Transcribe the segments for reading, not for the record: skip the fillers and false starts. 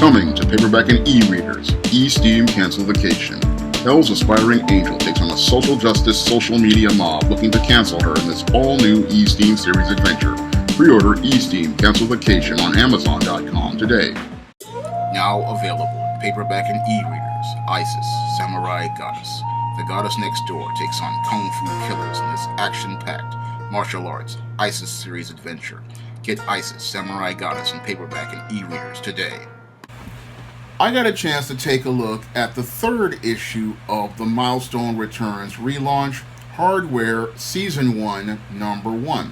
Coming to paperback and e-readers, E-Steam Cancel Vacation. Hell's aspiring angel takes on a social justice social media mob looking to cancel her in this all-new E-Steam series adventure. Pre-order E-Steam Cancel Vacation on Amazon.com today. Now available in paperback and e-readers, Isis, Samurai Goddess. The goddess next door takes on kung fu killers in this action-packed martial arts Isis series adventure. Get Isis, Samurai Goddess in paperback and e-readers today. I got a chance to take a look at the third issue of the Milestone Returns relaunch, HardWOKE Season 1, Number 1.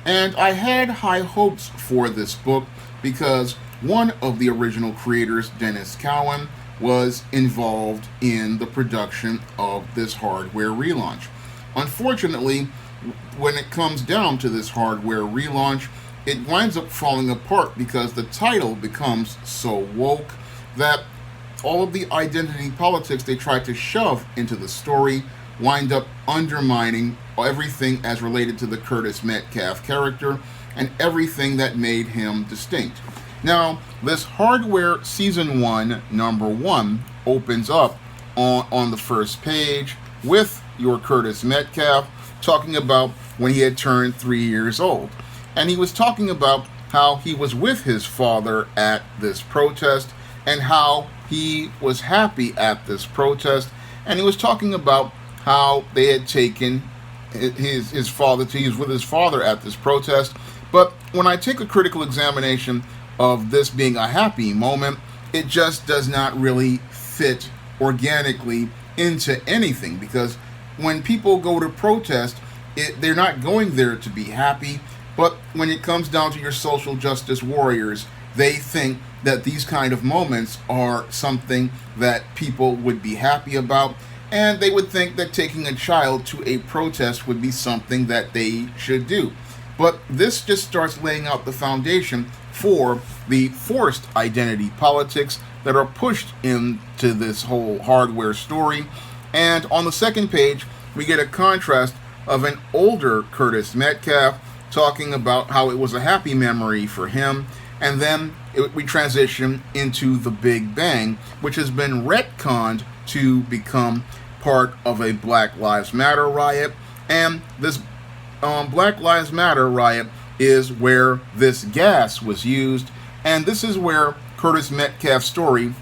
And I had high hopes for this book because one of the original creators, Dennis Cowan, was involved in the production of this HardWOKE relaunch. Unfortunately, when it comes down to this HardWOKE relaunch, it winds up falling apart because the title becomes so woke that all of the identity politics they tried to shove into the story wind up undermining everything as related to the Curtis Metcalf character and everything that made him distinct. Now, this HardWOKE Season 1, Number 1 opens up on the first page with your Curtis Metcalf talking about when he had turned 3 years old. And he was talking about how he was with his father at this protest and how he was happy at this protest. And he was talking about how they had taken his father to, he was with his father at this protest. But when I take a critical examination of this being a happy moment, it just does not really fit organically into anything, because when people go to protest, they're not going there to be happy. But when it comes down to your social justice warriors, they think that these kind of moments are something that people would be happy about, and they would think that taking a child to a protest would be something that they should do. But this just starts laying out the foundation for the forced identity politics that are pushed into this whole HardWOKE story. And on the second page, we get a contrast of an older Curtis Metcalf talking about how it was a happy memory for him, and then we transition into the Big Bang, which has been retconned to become part of a Black Lives Matter riot. And this Black Lives Matter riot is where this gas was used, and this is where Curtis Metcalf's story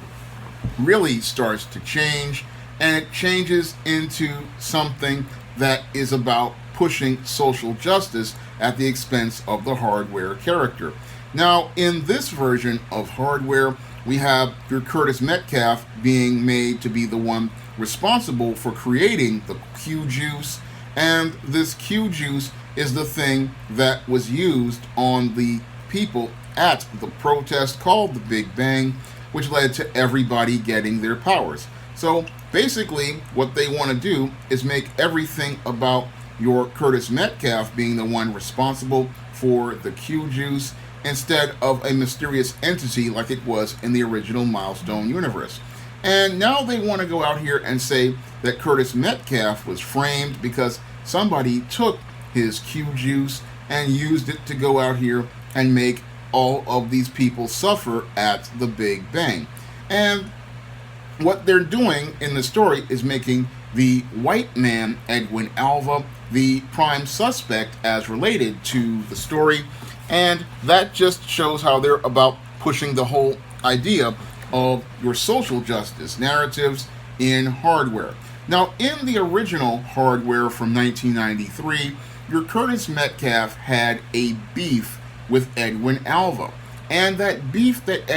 really starts to change, and it changes into something that is about pushing social justice at the expense of the HardWOKE character. Now, in this version of HardWOKE, we have your Curtis Metcalf being made to be the one responsible for creating the Q juice, and this Q juice is the thing that was used on the people at the protest called the Big Bang, which led to everybody getting their powers. So basically, what they want to do is make everything about your Curtis Metcalf being the one responsible for the Q juice instead of a mysterious entity like it was in the original Milestone universe. And now they want to go out here and say that Curtis Metcalf was framed because somebody took his Q juice and used it to go out here and make all of these people suffer at the Big Bang. And what they're doing in the story is making the white man, Edwin Alva, the prime suspect as related to the story. And that just shows how they're about pushing the whole idea of your social justice narratives in HardWOKE. Now, in the original HardWOKE from 1993, your Curtis Metcalf had a beef with Edwin Alva. And that beef that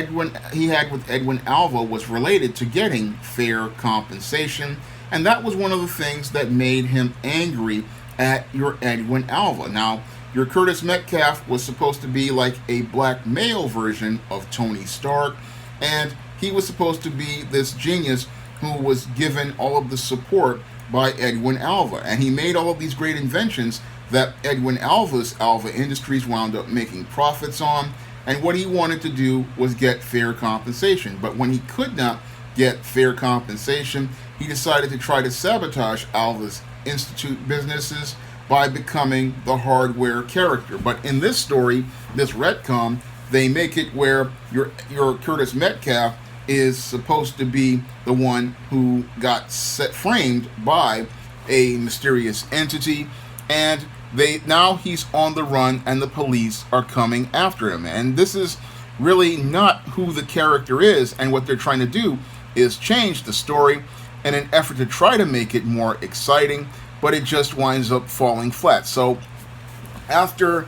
he had with Edwin Alva was related to getting fair compensation. And that was one of the things that made him angry at your Edwin Alva. Now, your Curtis Metcalf was supposed to be like a black male version of Tony Stark, and he was supposed to be this genius who was given all of the support by Edwin Alva. And he made all of these great inventions that Edwin Alva's Alva Industries wound up making profits on. And what he wanted to do was get fair compensation. But when he could not get fair compensation, he decided to try to sabotage Alva's Institute businesses by becoming the HardWOKE character. But in this story, this retcon, they make it where your Curtis Metcalf is supposed to be the one who got framed by a mysterious entity, and now he's on the run and the police are coming after him. And this is really not who the character is, and what they're trying to do is change the story in an effort to try to make it more exciting, but it just winds up falling flat. So after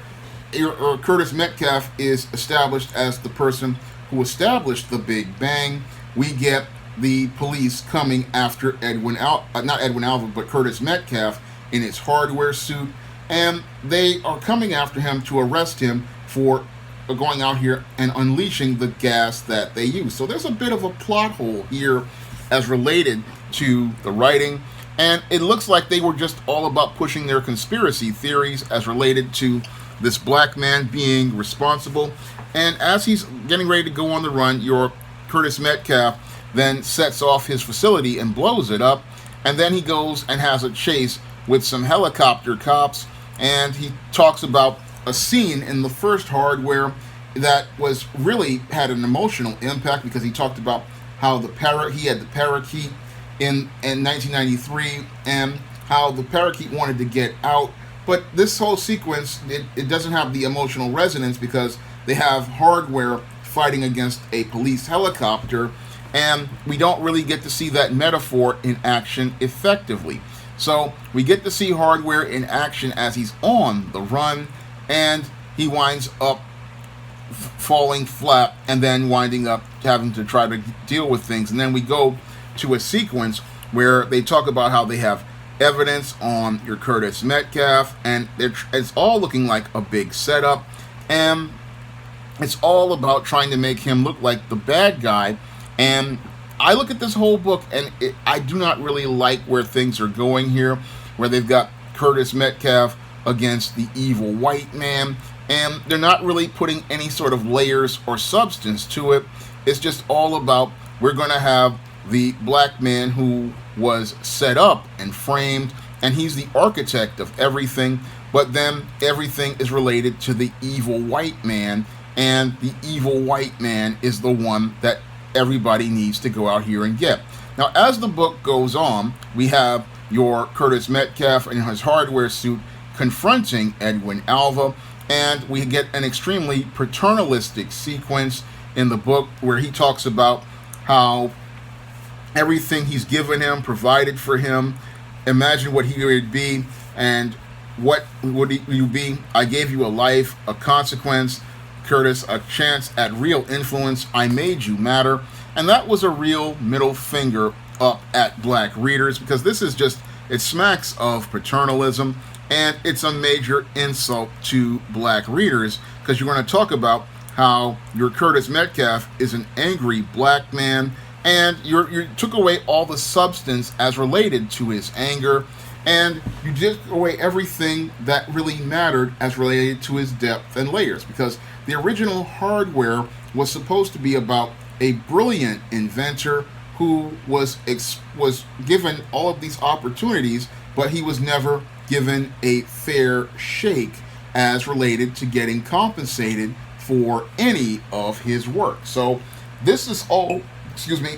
Curtis Metcalf is established as the person who established the Big Bang, we get the police coming after not Edwin Alva, but Curtis Metcalf in his hardware suit, and they are coming after him to arrest him for going out here and unleashing the gas that they use. So there's a bit of a plot hole here as related to the writing, and it looks like they were just all about pushing their conspiracy theories as related to this black man being responsible. And as he's getting ready to go on the run, your Curtis Metcalf then sets off his facility and blows it up, and then he goes and has a chase with some helicopter cops, and he talks about a scene in the first Hardware that was really had an emotional impact, because he talked about how he had the parakeet in 1993, and how the parakeet wanted to get out. But this whole sequence, it doesn't have the emotional resonance, because they have Hardware fighting against a police helicopter, and we don't really get to see that metaphor in action effectively. So we get to see Hardware in action as he's on the run, and he winds up falling flat and then winding up having to try to deal with things. And then we go to a sequence where they talk about how they have evidence on your Curtis Metcalf, and it's all looking like a big setup, and it's all about trying to make him look like the bad guy. And I look at this whole book, and I do not really like where things are going here, where they've got Curtis Metcalf against the evil white man, and they're not really putting any sort of layers or substance to it. It's just all about, we're going to have the black man who was set up and framed, and he's the architect of everything, but then everything is related to the evil white man, and the evil white man is the one that everybody needs to go out here and get. Now, as the book goes on, we have your Curtis Metcalf in his hardware suit confronting Edwin Alva, and we get an extremely paternalistic sequence in the book where he talks about how everything he's given him, provided for him, imagine what he would be, and what would you be? I gave you a life, a consequence, Curtis, a chance at real influence. I made you matter. And that was a real middle finger up at black readers, because this is just, it smacks of paternalism, and it's a major insult to black readers, because you're going to talk about how your Curtis Metcalf is an angry black man, and you took away all the substance as related to his anger, and you took away everything that really mattered as related to his depth and layers, because the original Hardware was supposed to be about a brilliant inventor who was given all of these opportunities, but he was never given a fair shake as related to getting compensated for any of his work. So this is all,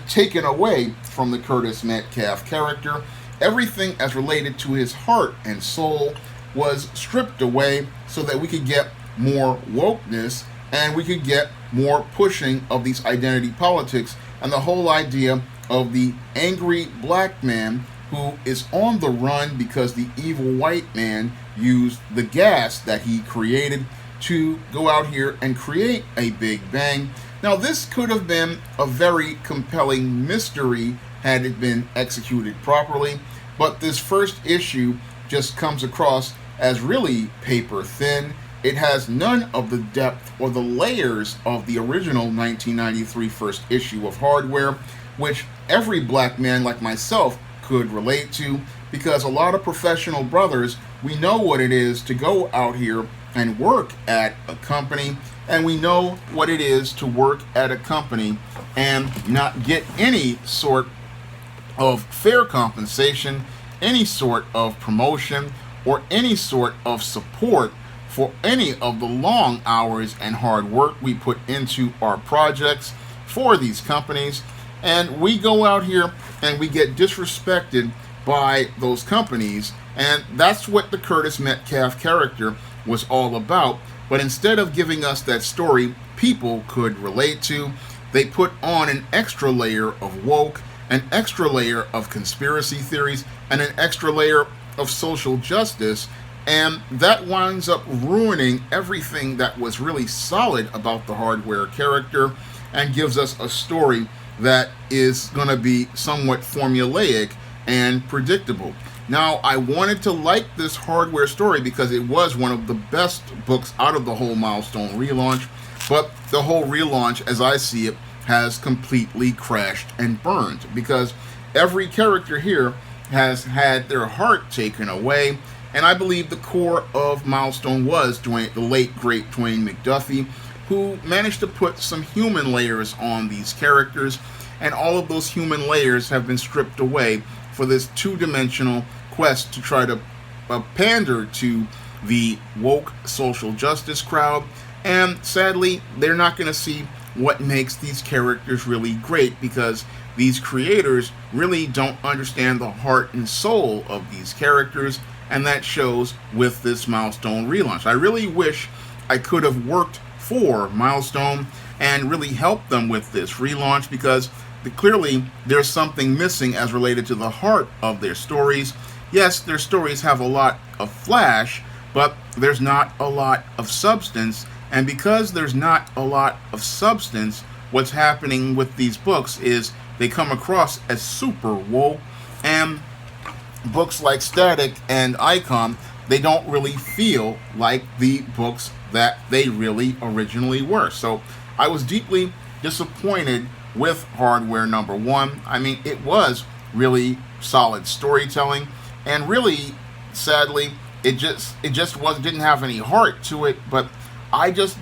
taken away from the Curtis Metcalf character. Everything as related to his heart and soul was stripped away so that we could get more wokeness, and we could get more pushing of these identity politics, and the whole idea of the angry black man who is on the run because the evil white man used the gas that he created to go out here and create a Big Bang. Now, this could have been a very compelling mystery had it been executed properly, but this first issue just comes across as really paper thin. It has none of the depth or the layers of the original 1993 first issue of Hardware, which every black man like myself could relate to, because a lot of professional brothers, we know what it is to go out here and work at a company, and we know what it is to work at a company and not get any sort of fair compensation, any sort of promotion, or any sort of support for any of the long hours and hard work we put into our projects for these companies. And we go out here and we get disrespected by those companies. And that's what the Curtis Metcalf character was all about. But instead of giving us that story people could relate to, they put on an extra layer of woke, an extra layer of conspiracy theories, and an extra layer of social justice. And that winds up ruining everything that was really solid about the HardWOKE character and gives us a story that is going to be somewhat formulaic and predictable. Now, I wanted to like this HardWOKE story because it was one of the best books out of the whole Milestone relaunch, but the whole relaunch, as I see it, has completely crashed and burned because every character here has had their heart taken away. And I believe the core of Milestone was the late, great Dwayne McDuffie, who managed to put some human layers on these characters, and all of those human layers have been stripped away for this two-dimensional quest to try to pander to the woke social justice crowd. And sadly, they're not going to see what makes these characters really great because these creators really don't understand the heart and soul of these characters, and that shows with this Milestone relaunch. I really wish I could have worked for Milestone and really helped them with this relaunch because clearly there's something missing as related to the heart of their stories. Yes, their stories have a lot of flash, but there's not a lot of substance. And because there's not a lot of substance, what's happening with these books is they come across as super woke, and books like Static and Icon, they don't really feel like the books that they really originally were. So I was deeply disappointed with HardWOKE #1. I mean, it was really solid storytelling, and really, sadly, it just didn't have any heart to it. But I just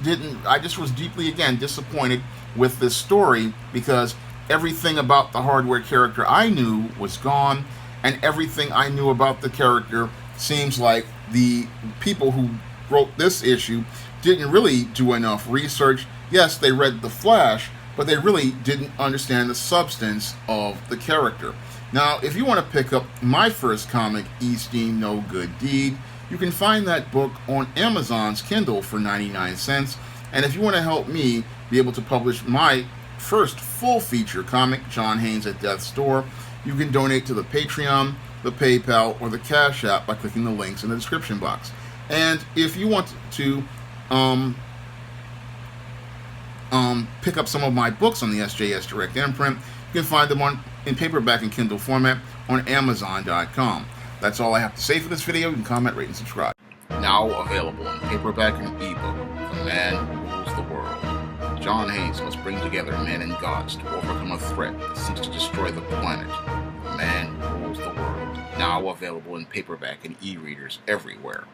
was deeply, again, disappointed with this story because everything about the HardWOKE character I knew was gone, and everything I knew about the character seems like the people who wrote this issue didn't really do enough research. Yes, they read the flash, but they really didn't understand the substance of the character. Now, if you want to pick up my first comic, Esteem No Good Deed, you can find that book on Amazon's Kindle for 99 cents. And if you want to help me be able to publish my first full feature comic, John Haynes at Death's Door, you can donate to the Patreon, the PayPal, or the Cash App by clicking the links in the description box. And if you want to pick up some of my books on the SJS Direct imprint, you can find them in paperback and Kindle format on Amazon.com. That's all I have to say for this video. You can comment, rate, and subscribe. Now available in paperback and ebook, The Man Who Rules the World. John Haynes must bring together men and gods to overcome a threat that seeks to destroy the planet. The Man Who Rules the World. Now available in paperback and e-readers everywhere.